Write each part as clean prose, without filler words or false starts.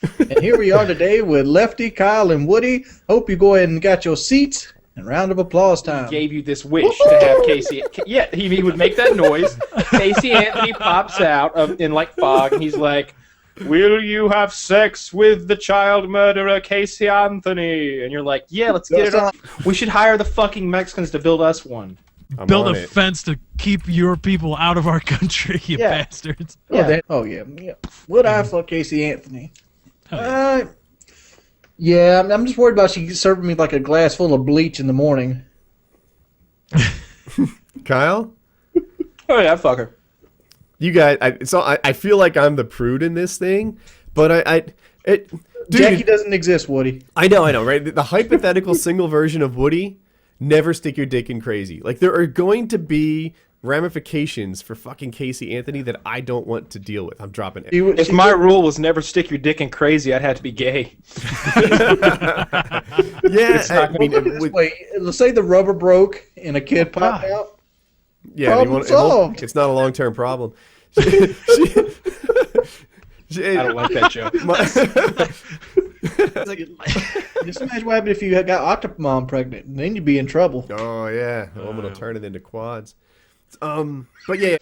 And here we are today with Lefty, Kyle, and Woody. Hope you go ahead and got your seats. And round of applause time. He gave you this wish to have Casey. Yeah, he would make that noise. Casey Anthony pops out in like fog, and he's like, "Will you have sex with the child murderer Casey Anthony?" And you're like, "Yeah, let's get it on. We should hire the fucking Mexicans to build us one. Build a fence to keep your people out of our country, you bastards." Yeah. Oh yeah. Would I fuck Casey Anthony? Yeah, I'm just worried about she serving me like a glass full of bleach in the morning. Kyle? Oh yeah, fuck her. You guys, I feel like I'm the prude in this thing, but dude, Jackie doesn't exist, Woody. I know, right? The hypothetical single version of Woody, never stick your dick in crazy. Like, there are going to be ramifications for fucking Casey Anthony that I don't want to deal with. I'm dropping it. If my rule was never stick your dick in crazy, I'd have to be gay. Yeah, let's say the rubber broke and a kid popped out. Yeah, problem solved. It's not a long-term problem. I don't like that joke. Just imagine what happened if you got Octomom pregnant, and then you'd be in trouble. Oh yeah, the woman will turn it into quads. But yeah,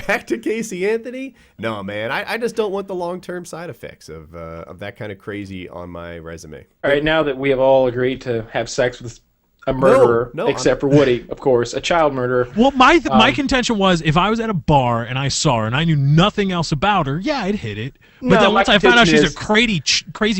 back to Casey Anthony. No, man, I just don't want the long-term side effects of that kind of crazy on my resume. All right, now that we have all agreed to have sex with a murderer, except for Woody, of course, a child murderer. Well, my contention was if I was at a bar and I saw her and I knew nothing else about her, yeah, I'd hit it. But then once I found out she's a crazy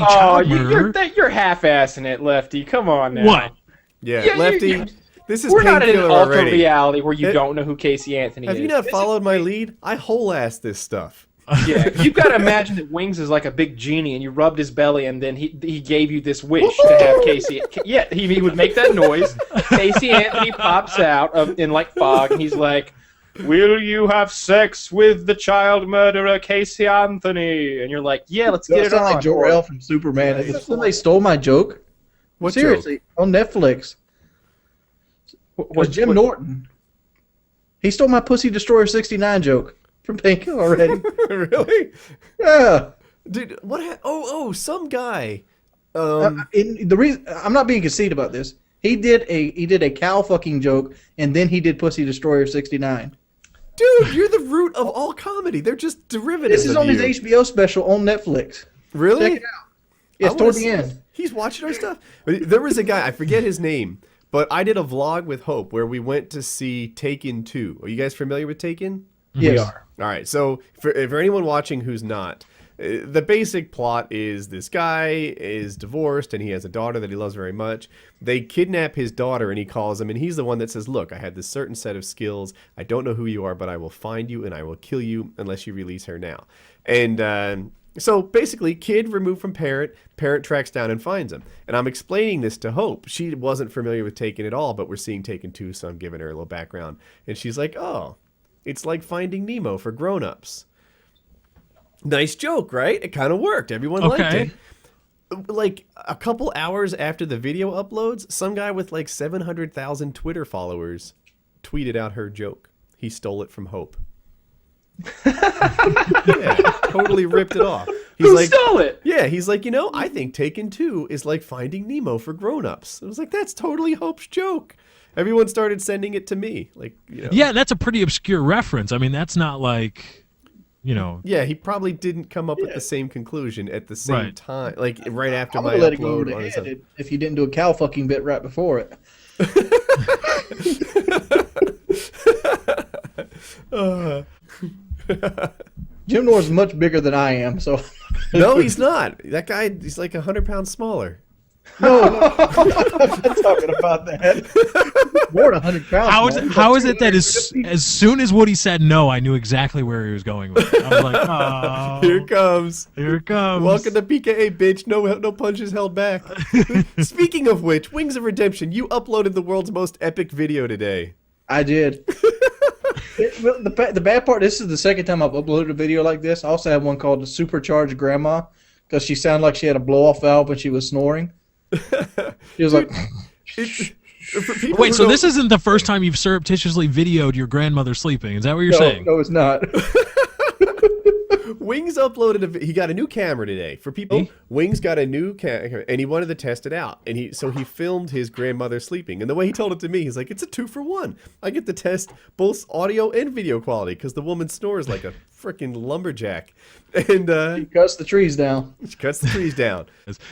child murderer, you're half-assing it, Lefty. Come on now. What? Yeah, Lefty. This is we're not in an alternate already. reality where you don't know who Casey Anthony is. Have you not followed my lead? I whole-ass this stuff. Yeah, you've got to imagine that Wings is like a big genie, and you rubbed his belly, and then he gave you this wish to have Casey. Yeah, he would make that noise. Casey Anthony pops out in like fog, and he's like, "Will you have sex with the child murderer Casey Anthony?" And you're like, "Yeah, let's get it on." Like Jor-El from Superman. Somebody stole my joke. What Seriously, joke? On Netflix. Was Jim Norton. He stole my Pussy Destroyer 69 joke from Pink already. Really? Yeah. Dude, what? Some guy. The reason I'm not being conceited about this. He did a cow fucking joke, and then he did Pussy Destroyer 69. Dude, you're the root of all comedy. They're just derivatives. This is on his HBO special on Netflix. Really? Check it out. Yes, toward the end. He's watching our stuff. There was a guy, I forget his name, but I did a vlog with Hope where we went to see Taken 2. Are you guys familiar with Taken? Yes. We are. All right, so for anyone watching who's not, the basic plot is this guy is divorced and he has a daughter that he loves very much. They kidnap his daughter and he calls him, and he's the one that says, "Look, I had this certain set of skills. I don't know who you are, but I will find you and I will kill you unless you release her now." And so basically, kid removed from parent tracks down and finds him. And I'm explaining this to Hope. She wasn't familiar with Taken at all, but we're seeing Taken 2, so I'm giving her a little background. And she's like, "Oh, it's like Finding Nemo for grown-ups." Nice joke, right? It kind of worked. Everyone liked it. Like a couple hours after the video uploads, some guy with like 700,000 Twitter followers tweeted out her joke. He stole it from Hope. Yeah, totally ripped it off. Who stole it? Yeah, he's like, I think Taken 2 is like Finding Nemo for grown-ups. I was like, that's totally Hope's joke. Everyone started sending it to me. Like, Yeah, that's a pretty obscure reference. I mean, that's not like, Yeah, he probably didn't come up with the same conclusion at the same time. Like, right after my let upload. it go to head if you didn't do a cow fucking bit right before it. Jim Norton's much bigger than I am, so. No, he's not. That guy, he's like 100 pounds smaller. No, I'm not talking about that. More than 100 pounds. How is it that as soon as Woody said no, I knew exactly where he was going with it? I was like, oh. Here it comes. Here it comes. Welcome to PKA, bitch. No punches held back. Speaking of which, Wings of Redemption, you uploaded the world's most epic video today. I did. The bad part, this is the second time I've uploaded a video like this. I also had one called Supercharged Grandma because she sounded like she had a blow-off valve when she was snoring. She was like... Wait, so this isn't the first time you've surreptitiously videoed your grandmother sleeping? Is that what you're saying? No, it's not. Wings uploaded he got a new camera today for people. Wings got a new camera and he wanted to test it out, and he filmed his grandmother sleeping. And the way he told it to me, he's like, "It's a 2-for-1. I get to test both audio and video quality because the woman snores like a freaking lumberjack." And She cuts the trees down. she cuts the trees down.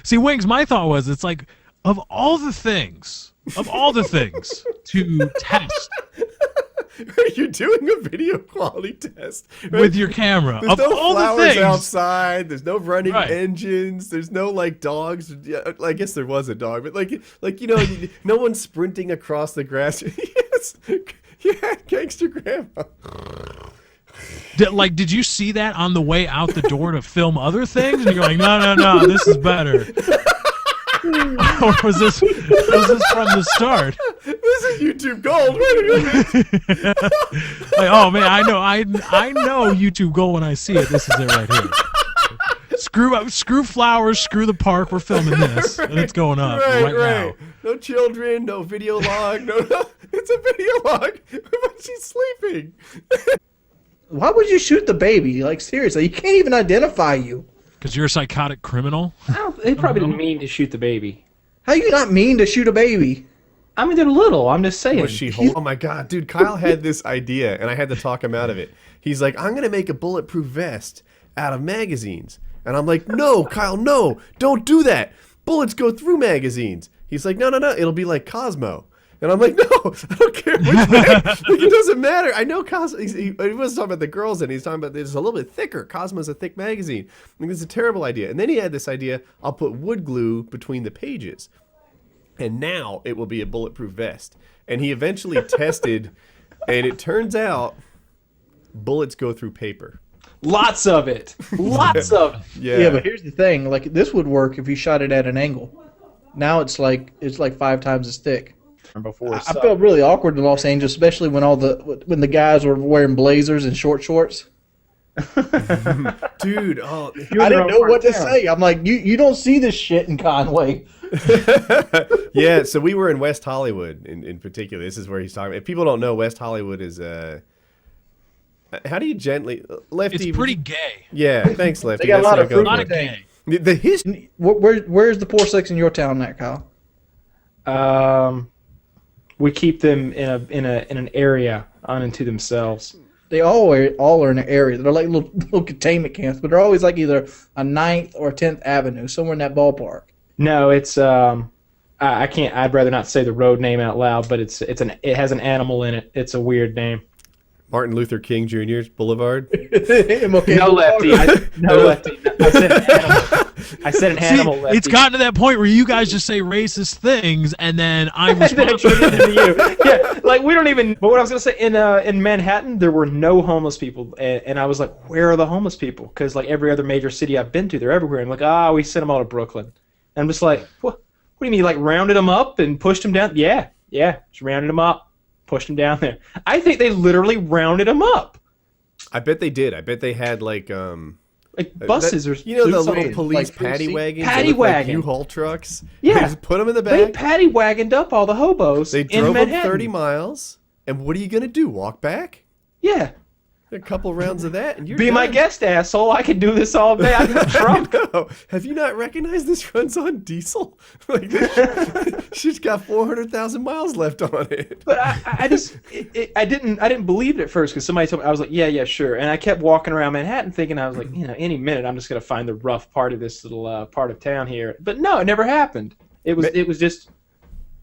See, Wings, my thought was, it's like, of all the things to test You're doing a video quality test right? with your camera. There's Of no all the flowers things, outside. There's no running Right. engines. There's no like dogs. Yeah, I guess there was a dog, but like you know, no one's sprinting across the grass. Yes, yeah, gangster grandma. Did you see that on the way out the door to film other things? And you're like, no, this is better. Or was this from the start? This is YouTube Gold. Wait a minute. Like, oh man, I know YouTube Gold when I see it. This is it right here. Screw flowers, screw the park. We're filming this, and it's going up right now. No children, no video log, no. It's a video log, but she's sleeping. Why would you shoot the baby? Like, seriously, you can't even identify you. Because you're a psychotic criminal? They probably didn't mean to shoot the baby. How you not mean to shoot a baby? I mean, they're little. I'm just saying. Was she oh my god, dude, Kyle had this idea, and I had to talk him out of it. He's like, I'm going to make a bulletproof vest out of magazines. And I'm like, no, Kyle, no, don't do that. Bullets go through magazines. He's like, no, it'll be like Cosmo. And I'm like, no, I don't care which way. Like, it doesn't matter. I know Cosmo. He wasn't talking about the girls, and he's talking about it's a little bit thicker. Cosmo's a thick magazine. I think it's a terrible idea. And then he had this idea: I'll put wood glue between the pages, and now it will be a bulletproof vest. And he eventually tested, and it turns out bullets go through paper. Lots of it. Lots of it. Yeah, but here's the thing: like, this would work if you shot it at an angle. Now it's like 5 times as thick. Before I felt really awkward in Los Angeles, especially when when the guys were wearing blazers and short shorts. Dude, I didn't know what to say. I'm like, you don't see this shit in Conway. Yeah, so we were in West Hollywood in particular. This is where he's talking. If people don't know, West Hollywood is how do you gently Lefty? It's pretty gay. Yeah, thanks, Lefty. They got a lot of A lot of gay. The history. Where's the poor sex in your town at, Kyle? We keep them in an area unto themselves. They all are in an area. They're like little containment camps, but they're always like either a 9th or 10th Avenue, somewhere in that ballpark. No, it's I can't. I'd rather not say the road name out loud, but it has an animal in it. It's a weird name. Martin Luther King Jr.'s Boulevard. No, Lefty. No, Lefty. I said an animal. See, Lefty. it's gotten to that point where you guys just say racist things, and then I'm responsible. Yeah, like we don't even. But what I was gonna say in Manhattan, there were no homeless people, and I was like, where are the homeless people? Because like every other major city I've been to, they're everywhere. I'm like, we sent them all to Brooklyn. And I'm just like, what do you mean? You like rounded them up and pushed them down? Yeah, just rounded them up. Pushed him down there. I think they literally rounded him up. I bet they did. I bet they had like buses or the little something, police like paddy wagons, paddy wagon, like U-Haul trucks. Yeah, they just put them in the they back. paddy wagoned up all the hobos. They in drove them Manhattan. 30 miles, and what are you gonna do? Walk back? Yeah. A couple rounds of that, and you're Be done. my guest, asshole. I could do this all day. I'm drunk. No. Have you not recognized this runs on diesel? Like this, she's got 400,000 miles left on it. But I didn't believe it at first because somebody told me. I was like, yeah, sure. And I kept walking around Manhattan thinking, I was like, any minute I'm just gonna find the rough part of this little part of town here. But no, it never happened. It was just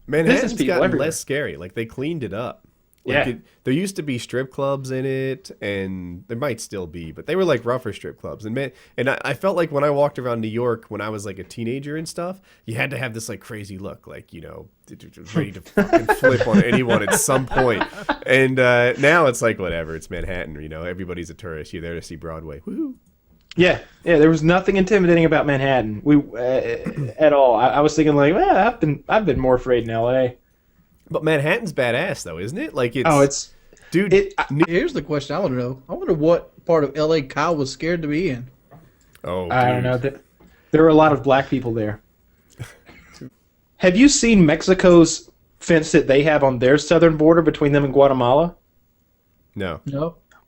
Manhattan's people gotten everywhere. less scary. Like they cleaned it up. Yeah. There used to be strip clubs in it, and there might still be, but they were like rougher strip clubs. And I felt like when I walked around New York when I was like a teenager and stuff, you had to have this like crazy look, like ready to fucking flip on anyone at some point. And now it's like whatever. It's Manhattan. Everybody's a tourist. You're there to see Broadway. Woohoo! Yeah. There was nothing intimidating about Manhattan. At all. I was thinking like, I've been more afraid in L.A. But Manhattan's badass, though, isn't it? Like dude. Here's the question I want to know. I wonder what part of L.A. Kyle was scared to be in. Oh, I don't know. There are a lot of black people there. Have you seen Mexico's fence that they have on their southern border between them and Guatemala? No.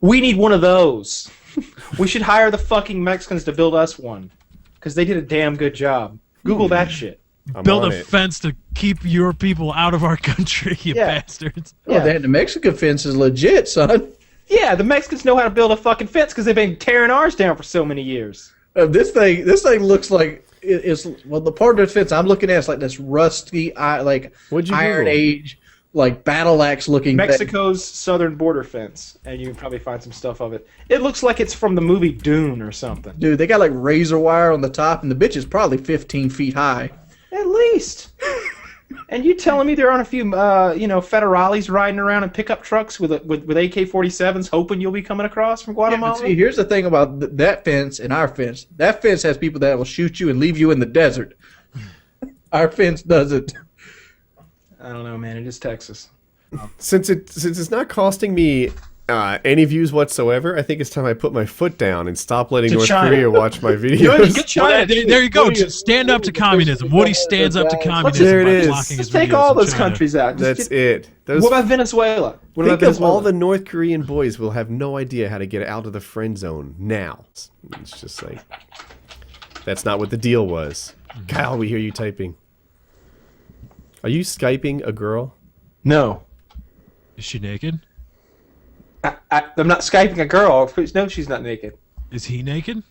We need one of those. We should hire the fucking Mexicans to build us one. Because they did a damn good job. Google that shit. Build a fence to keep your people out of our country, you bastards. Oh, the Mexican fence is legit, son. Yeah, the Mexicans know how to build a fucking fence because they've been tearing ours down for so many years. This thing looks like the part of the fence I'm looking at is like this rusty, like Iron Age, like battle axe looking. Mexico's southern border fence, and you can probably find some stuff of it. It looks like it's from the movie Dune or something. Dude, they got like razor wire on the top, and the bitch is probably 15 feet high. At least. And you telling me there aren't a few, federales riding around in pickup trucks with AK-47s, hoping you'll be coming across from Guatemala? Yeah, see, here's the thing about that fence and our fence. That fence has people that will shoot you and leave you in the desert. Our fence doesn't. I don't know, man. It is Texas. Since it's not costing me any views whatsoever, I think it's time I put my foot down and stop letting North Korea watch my videos. Get China. There you go. Just stand up to communism. Woody stands up to communism. There it is. Let's take all those countries out. That's it. What about Venezuela? Think of all the North Korean boys will have no idea how to get out of the friend zone now. It's just like, that's not what the deal was. Kyle, we hear you typing. Are you Skyping a girl? No. Is she naked? I'm not Skyping a girl. No, she's not naked. Is he naked?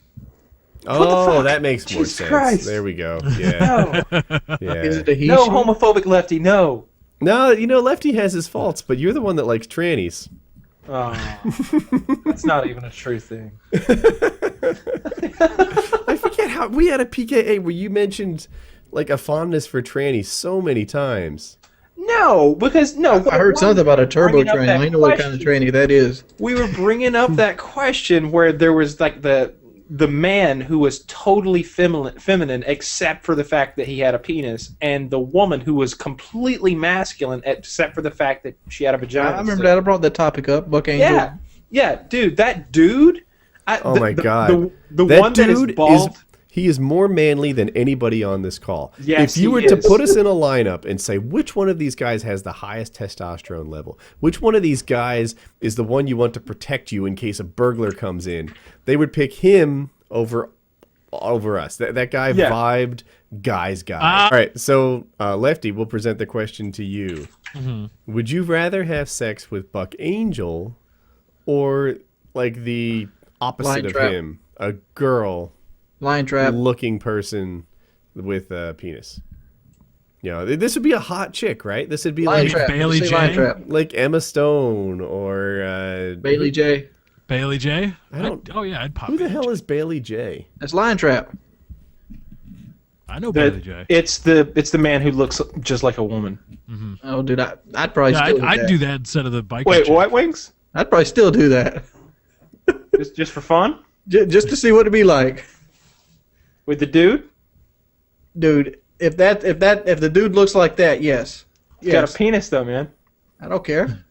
Oh, that makes more sense. Christ. There we go. Yeah. No. Yeah. Is it a he? No homophobic lefty, no. No, Lefty has his faults, but you're the one that likes trannies. Oh, that's not even a true thing. I forget how we had a PKA where you mentioned like a fondness for trannies so many times. No, because I heard something about a turbo tranny. I know what kind of tranny that is. We were bringing up that question where there was like the man who was totally feminine except for the fact that he had a penis, and the woman who was completely masculine except for the fact that she had a vagina. I remember that. I brought that topic up. Buck Angel. Yeah, dude, that dude. Oh my God. The one that is bald. He is more manly than anybody on this call. Yes, if you were to put us in a lineup and say which one of these guys has the highest testosterone level, which one of these guys is the one you want to protect you in case a burglar comes in, they would pick him over us. That guy vibed guy's guy. All right, so Lefty, we'll present the question to you. Mm-hmm. Would you rather have sex with Buck Angel or like the opposite of him, a girl? Lion trap. Looking person with a penis. This would be a hot chick, right? This would be Lion like trap. Bailey J. Like Emma Stone or Bailey J. Bailey J. I'd I'd pop. Who the hell is Bailey J? That's Lion Trap. I know Bailey J. It's the man who looks just like a woman. Mm-hmm. Oh, dude, I'd probably still I'd do that instead of the bike. Wait, what, Wings? I'd probably still do that. just for fun? Just to see what it'd be like. With the dude? Dude, if the dude looks like that, yes. He's got a penis though, man. I don't care.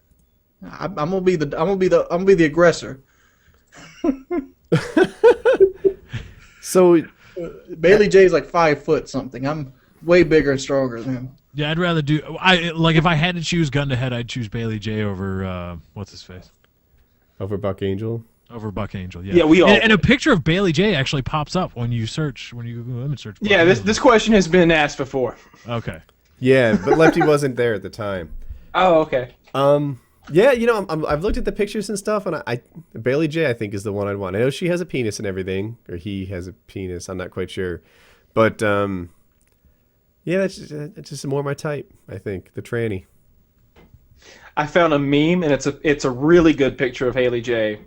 I'm gonna be the aggressor. So Bailey J is like 5 foot something. I'm way bigger and stronger than him. Yeah, I'd rather do. If I had to choose gun to head, I'd choose Bailey J over what's his face? Over Buck Angel. Over Buck Angel, yeah. Yeah, we all. And a picture of Bailey J actually pops up when you Google image search. Yeah, this question has been asked before. Okay. Yeah, but Lefty wasn't there at the time. Oh, okay. Yeah, I've looked at the pictures and stuff, and Bailey J I think is the one I'd want. I know she has a penis and everything, or he has a penis. I'm not quite sure, but yeah, that's just more my type. I think the tranny. I found a meme, and it's a really good picture of Haley J.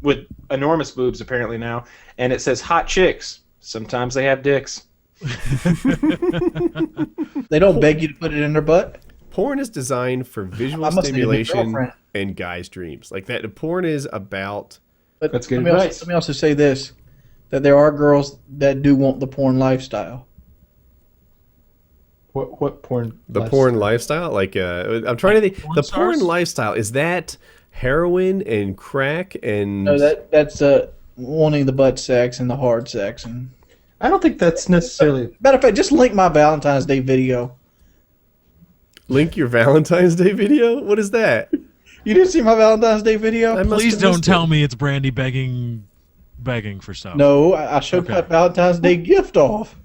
with enormous boobs apparently now, and it says hot chicks. Sometimes they have dicks. They don't beg you to put it in their butt. Porn is designed for visual stimulation and guys' dreams. Like that, porn is about. But that's good advice. Let me also say this: that there are girls that do want the porn lifestyle. What porn? The porn lifestyle, like I'm trying to think. The porn lifestyle, is that heroin and crack and? No, that's wanting the butt sex and the hard sex and. I don't think that's necessarily. Matter of fact, just link my Valentine's Day video. Link your Valentine's Day video? What is that? You didn't see my Valentine's Day video? I must Please have don't missed tell it. me it's Brandy begging for stuff. No, I showed my Valentine's Day gift off.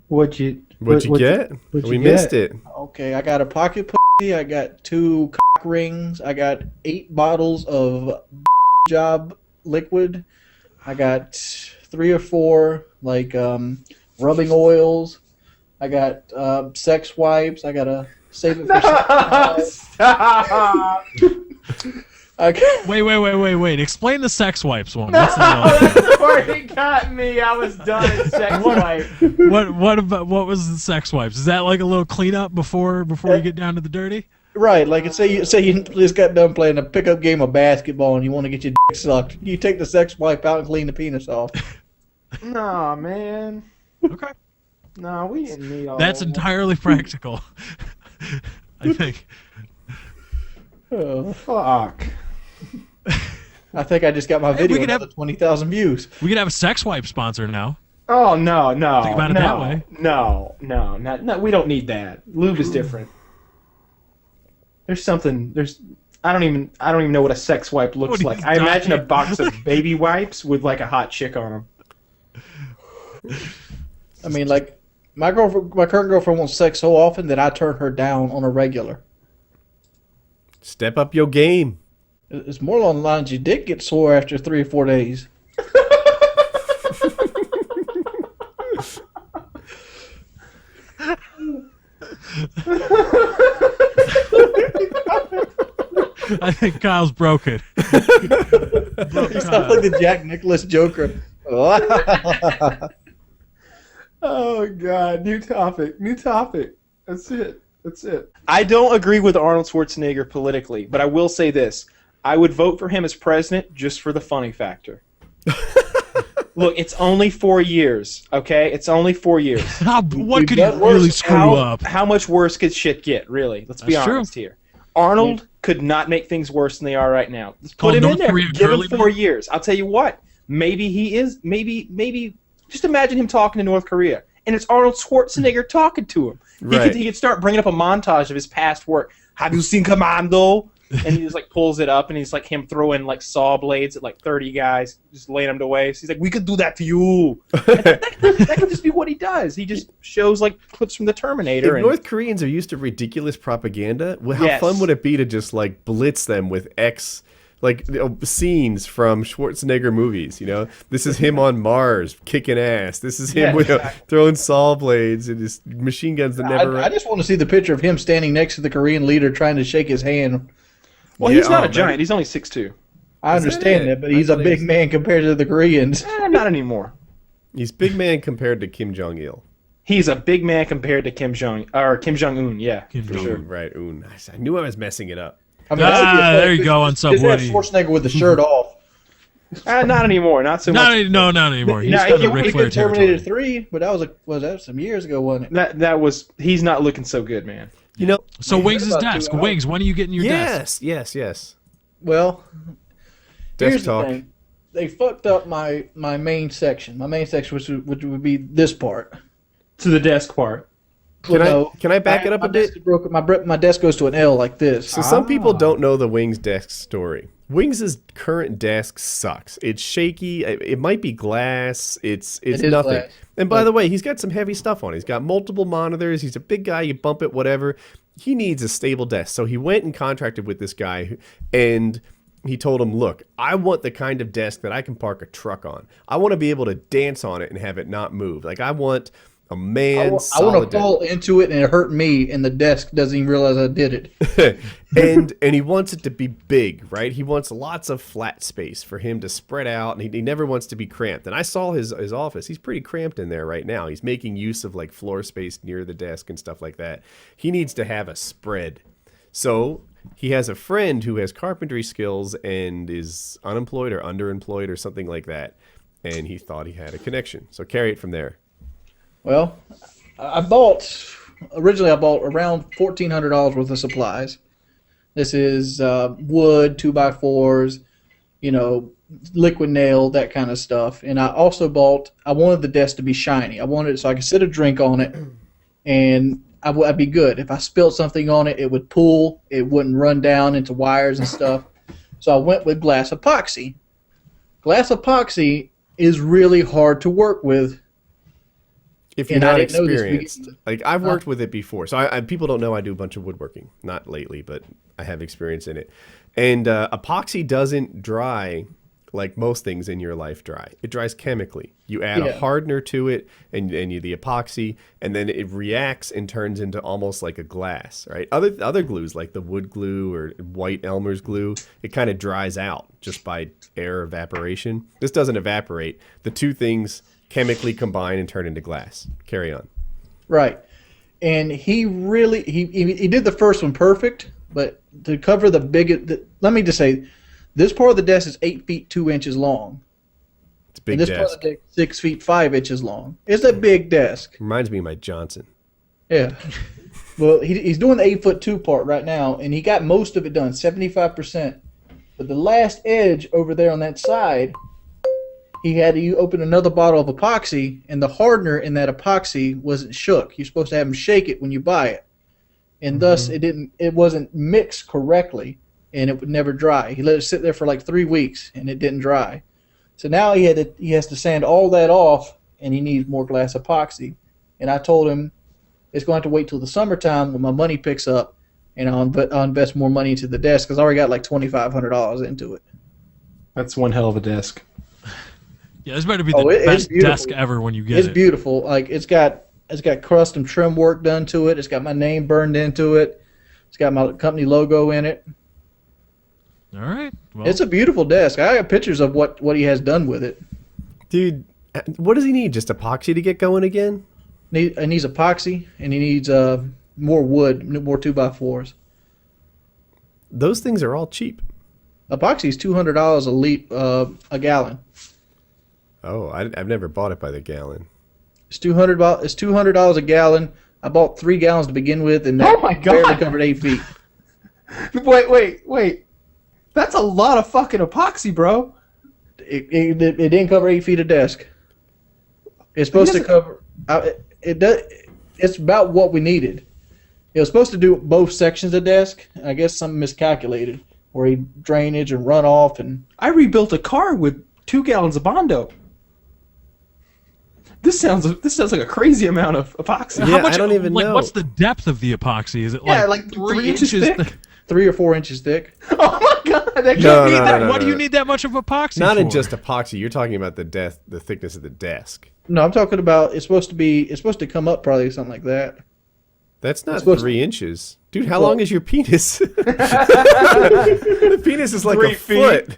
What'd you What'd you get? what'd We you missed get? it. Okay, I got a pocket pussy. I got 2 cock rings. I got 8 bottles of job liquid. I got 3 or 4 like rubbing oils. I got sex wipes. I gotta save it for Stop! I got, Wait. Explain the sex wipes one. What's that all about? Before he got me, I was done at sex wipe. What was the sex wipes? Is that like a little cleanup before you get down to the dirty? right, like say you just got done playing a pickup game of basketball and you want to get your dick sucked. You take the sex wipe out and clean the penis off. Nah, man. Okay. No, we didn't need all That's that. entirely practical. I think. Oh, Fuck. I think I just got my Hey, video we could have- another 20,000 views. We could have a sex wipe sponsor now. Oh, no. Think about it no, that way. No, we don't need that. Lube is different. I don't even know what a sex wipe looks What, like. he's I imagine a dying. box of baby wipes with like a hot chick on them. I mean, like my current girlfriend wants sex so often that I turn her down on a regular. Step up your game. It's more along the lines your dick gets sore after 3 or 4 days. I think Kyle's broken. You sound like the Jack Nicklaus Joker. Oh God! New topic. That's it. I don't agree with Arnold Schwarzenegger politically, but I will say this: I would vote for him as president just for the funny factor. Look, it's only 4 years, okay? It's only 4 years. What could he got really worse. screw up? How much worse could shit get? Really? Let's be That's true. honest here. Arnold could not make things worse than they are right now. Let's Called put him North in there. Korea Give him curly 4 man? years. I'll tell you what. Maybe he is. Maybe. Just imagine him talking to North Korea, and it's Arnold Schwarzenegger talking to him. Right. He could start bringing up a montage of his past work. Have you seen Commando? And he just like pulls it up, and he's like him throwing like saw blades at like 30 guys, just laying them to waste. He's like, "We could do that to you." And that could just be what he does. He just shows like clips from the Terminator. If North Koreans are used to ridiculous propaganda, well, how Yes. fun would it be to just like blitz them with scenes from Schwarzenegger movies? You know, this is him on Mars kicking ass. This is him Yeah, with, exactly. throwing saw blades and his machine guns that never. I just want to see the picture of him standing next to the Korean leader trying to shake his hand. Well, Yeah, he's not oh, a giant. man. He's only 6'2". I Is that understand it? that, but I he's a thought he big was- man compared to the Koreans. Not anymore. He's big man compared to Kim Jong Il. He's a big man compared to Kim Jong Un. Yeah, Kim for Jong-un. sure. Right, I knew I was messing it up. I mean, that would be a funny there you picture. go on Just have Subway. Schwarzenegger with the shirt off. Not anymore. Not so much. Not anymore. He's No, got he- a Ric he Flair did Terminator territory. 3, but that was some years ago, wasn't it? That was. He's not looking so good, man. You know. So Wings' about 2 desk. hours. Wings, when are you getting your desk? Yes. Well, Desk here's talk. the thing. They fucked up my main section. My main section, which would be this part. To the desk part. Can I back it up my a bit? desk is broken. My desk goes to an L like this. So some people don't know the Wings desk story. Wings' current desk sucks. It's shaky. It might be glass. It's is nothing. glass. And by the way, he's got some heavy stuff on. He's got multiple monitors. He's a big guy. You bump it, whatever. He needs a stable desk. So he went and contracted with this guy, and he told him, "Look, I want the kind of desk that I can park a truck on. I want to be able to dance on it and have it not move. Like I want a man I want solid to fall into it and it hurt me, and the desk doesn't even realize I did it. and he wants it to be big, right? He wants lots of flat space for him to spread out, and he never wants to be cramped. And I saw his office. He's pretty cramped in there right now. He's making use of like floor space near the desk and stuff like that. He needs to have a spread. So he has a friend who has carpentry skills and is unemployed or underemployed or something like that. And he thought he had a connection. So carry it from there. Well, originally I bought around $1,400 worth of supplies. This is wood, 2x4s, liquid nail, that kind of stuff. And I also I wanted the desk to be shiny. I wanted it so I could sit a drink on it. And I'd be good. If I spilled something on it, it would pool. It wouldn't run down into wires and stuff. So I went with glass epoxy. Glass epoxy is really hard to work with. If you're not experienced, like I've worked with it before, so people don't know I do a bunch of woodworking. Not lately, but I have experience in it. And epoxy doesn't dry like most things in your life dry. It dries chemically. You add a hardener to it, and you the epoxy, and then it reacts and turns into almost like a glass, right? Other glues like the wood glue or white Elmer's glue, it kind of dries out just by air evaporation. This doesn't evaporate. The two things chemically combine and turn into glass. Carry on. Right. And he really he did the first one perfect, but to cover the biggest, let me just say, this part of the desk is 8 feet 2 inches long. It's a big and this desk. part of the desk is 6 feet 5 inches long. It's a big desk. Reminds me of my Johnson. Yeah. Well, he's doing the 8'2" part right now, and he got most of it done, 75%. But the last edge over there on that side, he had to open another bottle of epoxy, and the hardener in that epoxy wasn't shook. You're supposed to have him shake it when you buy it, and thus it wasn't mixed correctly, and it would never dry. He let it sit there for like 3 weeks, and it didn't dry. So now he has to sand all that off, and he needs more glass epoxy. And I told him it's going to have to wait till the summertime when my money picks up, and I'll invest more money into the desk because I already got like $2,500 into it. That's one hell of a desk. Yeah, this better be the best desk ever when you get it. It's beautiful. Like it's got custom trim work done to it. It's got my name burned into it. It's got my company logo in it. All right. Well, It's a beautiful desk. I got pictures of what he has done with it. Dude, what does he need? Just epoxy to get going again? He needs epoxy, and he needs more wood, more 2x4s. Those things are all cheap. Epoxy is $200 a gallon. Oh, I've never bought it by the gallon. It's $200 a gallon. I bought 3 gallons to begin with, and that Oh my God. barely covered 8 feet. Wait. That's a lot of fucking epoxy, bro. It didn't cover 8 feet of desk. It's supposed to cover. It's about what we needed. It was supposed to do both sections of desk. I guess something miscalculated, where he drainage and runoff and. I rebuilt a car with 2 gallons of Bondo. This sounds like a crazy amount of epoxy. Yeah, I don't even know. What's the depth of the epoxy? Is it like 3 inches thick? 3 or 4 inches thick. Oh my God! Why do you need that much of epoxy? Not for? in just epoxy. You're talking about the thickness of the desk. No, I'm talking about it's supposed to come up probably something like that. That's not supposed 3 inches. Dude, how long is your penis? The penis is like 3 a foot.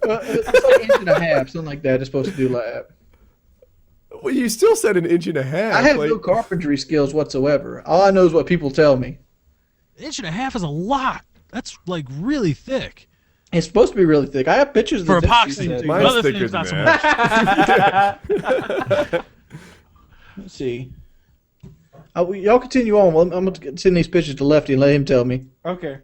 It's like 1.5 inches, something like that. It's supposed to do like that. Well, you still said 1.5 inches. I have no carpentry skills whatsoever. All I know is what people tell me. 1.5 inches is a lot. That's like really thick. It's supposed to be really thick. I have pictures of For the epoxy. Mine's Other thicker things, than not so that. much. Let's see. Y'all continue on. I'm going to send these pictures to Lefty and let him tell me. Okay.